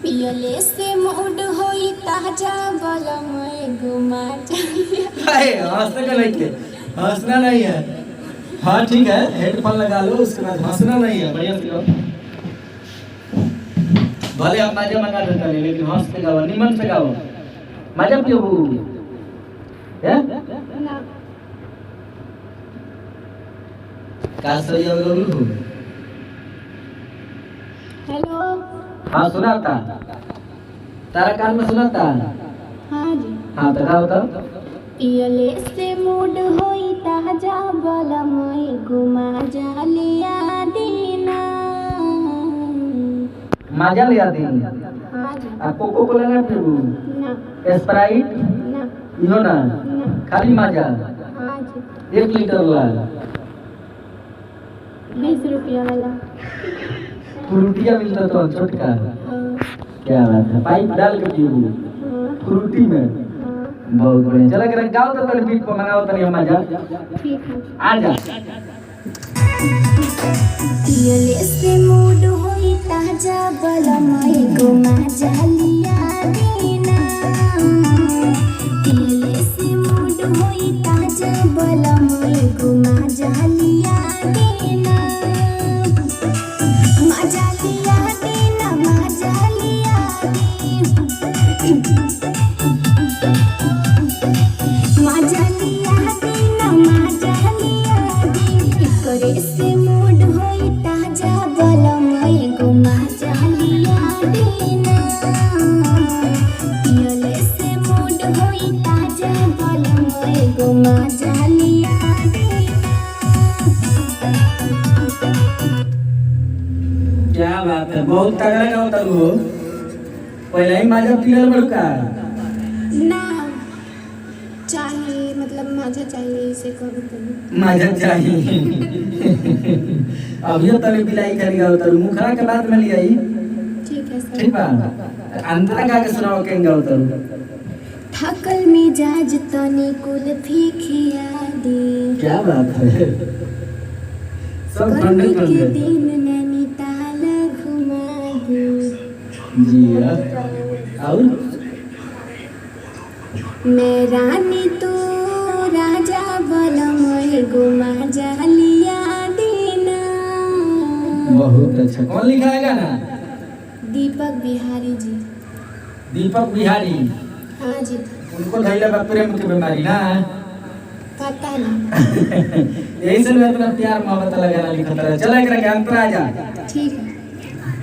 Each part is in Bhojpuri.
पियले से मूड होई ताजा बलम घुमा जालिया। हाय हंसने का नहीं है, हंसना नहीं है। हाँ ठीक है, हेडफोन लगा लो, उसके बाद हंसना नहीं है। बढ़िया से गाओ। भले आप मजा मंगा देता है लेकिन हंस के गाओ, निमन से गाओ। मजा पियो है ना का सही हो। हेलो। हाँ सुनाता, तारा कान में सुनाता। हाँ जी। हाँ तो गाओ तो। पियले से मूड होई ताजा बलम घुमा जालिया दीना। मजा ले आती। हाँ जी। आप कोको कोला ना पियो, ना स्प्राइट ना इहो ना, ना। खाली मजा। हाँ जी। 1 लीटर ला 20 रुपया वाला। फ्रूटिया मिलता तो छोटका। हाँ क्या बात है, पाइप डाल के पियो हाँ फ्रूटी में। हाँ। बहुत बढ़िया। चला कर गाओ तो पहले बीट को मंगाओ तो नहीं मजा। ठीक है। आ जा। पियले से मूड होई ताजा बलम घुमा जालिया दीना। पियले से मूड होई ताजा बलम घुमा जालिया दीना। मजा लिया दीना, मजा लिया दीना। मजा लिया दीना, मजा लिया दीना। करे से मूड होई ताजा बलम घुमा जालिया दीना। पियले से मूड होई ताजा बलम घुमा जालिया दीना। क्या बात है, बहुत तगड़ा गाओ तू। पहले ही मजा पियल बड़का ना चाहिए, मतलब मजा चाहिए इसे कभी कभी। मजा चाहिए। अभी तले बिलाई कर गाओ तू, मुखरा के बाद में ले आई। ठीक है सर। ठीक बा, अंतरा गा के सुनाओ के गाओ तू। थकल मिजाज तनी कुल्फी खिया दी। क्या बात है, सब गर्मी ठंडे के ठंडे। दिन नैनीताल घुमा दी। जी हाँ। और मैं रानी तू राजा बलम घुमा जालिया दीना। बहुत अच्छा। कौन लिखा है गाना? दीपक बिहारी जी। दीपक बिहारी। हाँ जी। उनको धैर्य बा प्रेम की बीमारी ना। पता नहीं। यही से मैं इतना प्यार मोहब्बत वाला गाना लिखता रहा। चला कर के अंतरा आ जा। ठीक है।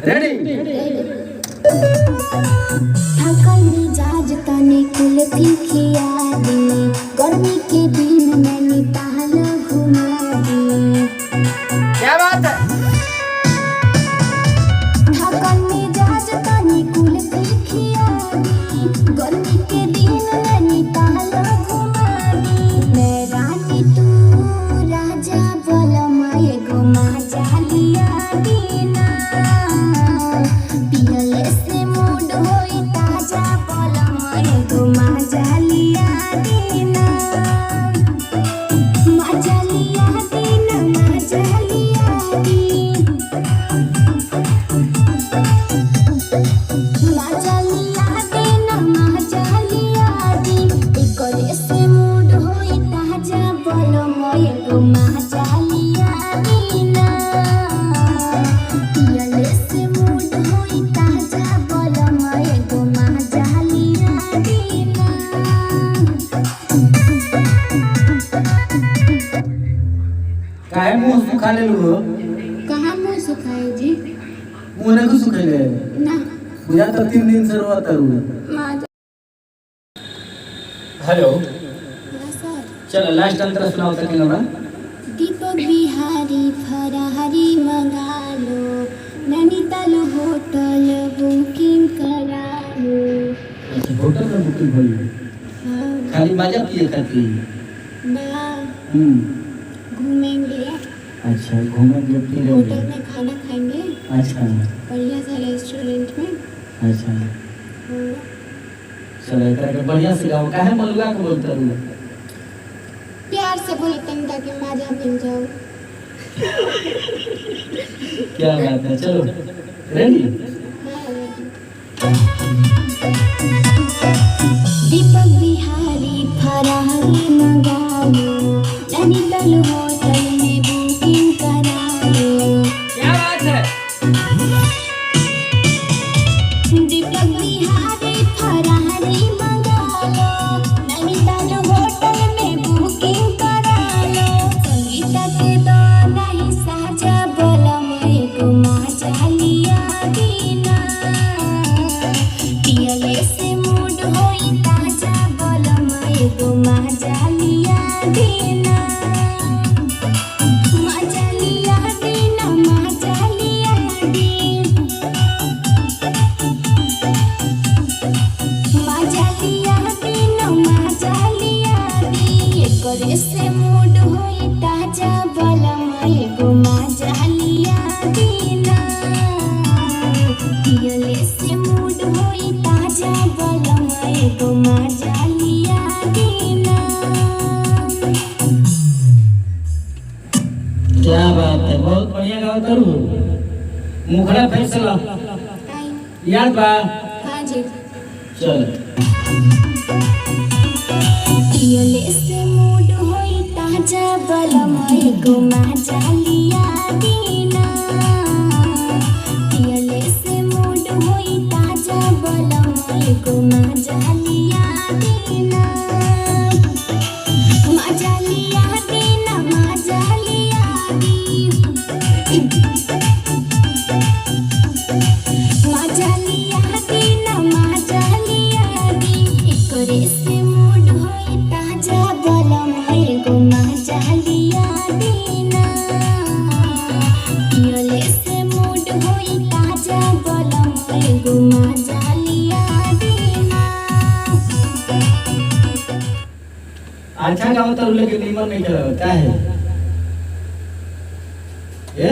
रेडी। थकल मिजाज तनी कुल्फी खिया दी। गर्मी के दिन नैनीताल घुमा दी। क्या बात है। थकल मिजाज तनी कुल्फी खिया दी। गर्मी के दिन नैनीताल घुमा दी। मैं रानी तू राजा बलम घुमा जालिया दीना। पियले से मूड होई ताजा बलम घुमा जालिया दीना। मजा लिया दीना, मजा लिया दीना। मजा लिया दीना, मजा लिया दीना। करे से मूड होई ताजा बलम घुमा जालिया दीना। पियले से मूड होई ताजा बलम घुमा जालिया दीना। काहे मुंह सुखा ले लू? कहाँ मुँह सुखाए जी? मुंह नहीं को सुखेले। ना बुझा तो 3 दिन से रोता रू। मजा। हेलो। हाँ सर। चलो लास्ट अंतरा सुनाओ तक ना। दीपक बिहारी फरारी मंगा लो। नैनीताल होटल बुकिंग करा लो। अच्छा होटल में बुकिंग हुई। हाँ खाली मजा पिए खातिर। ना घूमेंगे, अच्छा घूमेंगे फिरेंगे। होटल में खाना खाएंगे अच्छा बढ़िया सा रेस्टोरेंट में। अच्छा। हाँ। चलो इतना के बढ़िया से गाओ। काहे मलुआ के बोलता रू? प्यार से बोलते हैं ताकि मजा मिल जाओ। क्या बात है। चलो रेडी। हाँ। दीपक बिहारी फरारी मंगालो नैनीताल होटल में बुकिंग करा लो। क्या बात है? दीपक बिहारी फरारी मंगालो नैनीताल होटल में बुकिंग करा लो। संगीता के तो नहीं साजा बलम एगो मजा लिया दीना पियले से मूड होई ताजा बलम एगो मजा लिया दीना मजा लिया दीना मजा लिया दीना मजा लिया दीना मजा लिया दी एकरे से मूड होई ताजा बलम एगो मजा लिया दीना पियले से मूड होई ताजा बलम एगो मजा लिया दीना। क्या बात है, बहुत बढ़िया गाओ तरू। मुखड़ा फिर से ला, याद बा? हाँ जी। चल पियले से मूड होई ताजा बलम एगो मजा लिया दीना पियले से मूड होई ताजा बलम एगो मजा लिया दीना मजा लिया दीना मजा लिया दी मजा लिया दीना मजा लिया दी एकरे से मूड होई ताजा बलम एगो मजा लिया दीना पियले से मूड होई ताजा बलम एगो मजा लिया दीना। अच्छा गाओ तरू, लेकिन नीमन नहीं करा क्या है ये?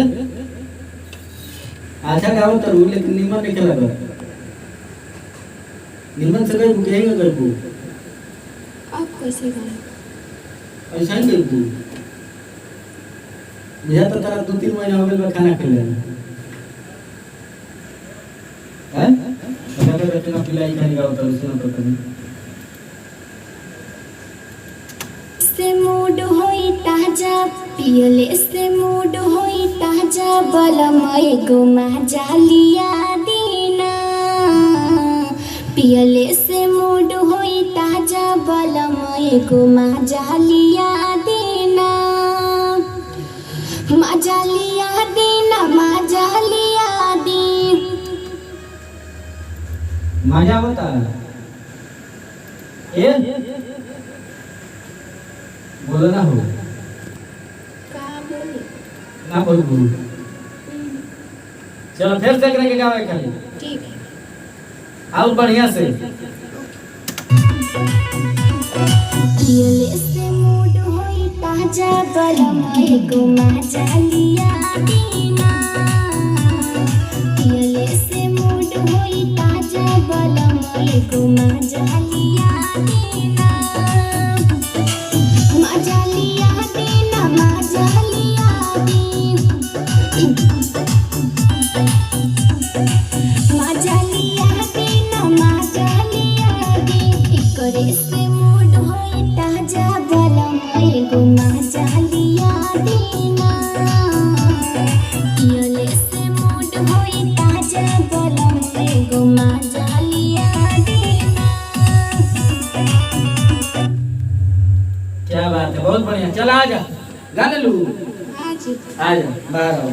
अच्छा गाओ तरू, लेकिन नीमन नहीं करा नीमन से कहीं बुकेंगे कर को आप कैसे गाएं? ऐसा ही कर को मुझे तो तेरा 2-3 महीना हो गए खाना खिले हैं बता के खिलाई खाने गाओ तरू सुना तो कभी से मूड होई ताजा पियले से मूड होई ताजा बलम एगो मजा लिया दीना पियले से मूड होई ताजा बलम एगो मजा लिया दीना मजा लिया दीना मजा लिया दी मजा बता ये बोलो ना हो का बोली ना बोल गुरु चलो फिर से करके गावे खाली ठीक है और बढ़िया से पियले से मूड होई ताजा बलम एगो मजा लिया दीना पियले से मूड होई ताजा बलम एगो मजा लिया दीना मजा लिया दीना मजा लिया दी मजा लिया दीना मजा लिया दी एकरे से मूड होई ताजा बलम एगो मजा लिया दीना पियले से मूड होई ताजा बलम एगो मजा लिया दीना। क्या बात है, बहुत बढ़िया। चल आ जा, गा ले लू, हाँ जी। आ जा बाहर आओ।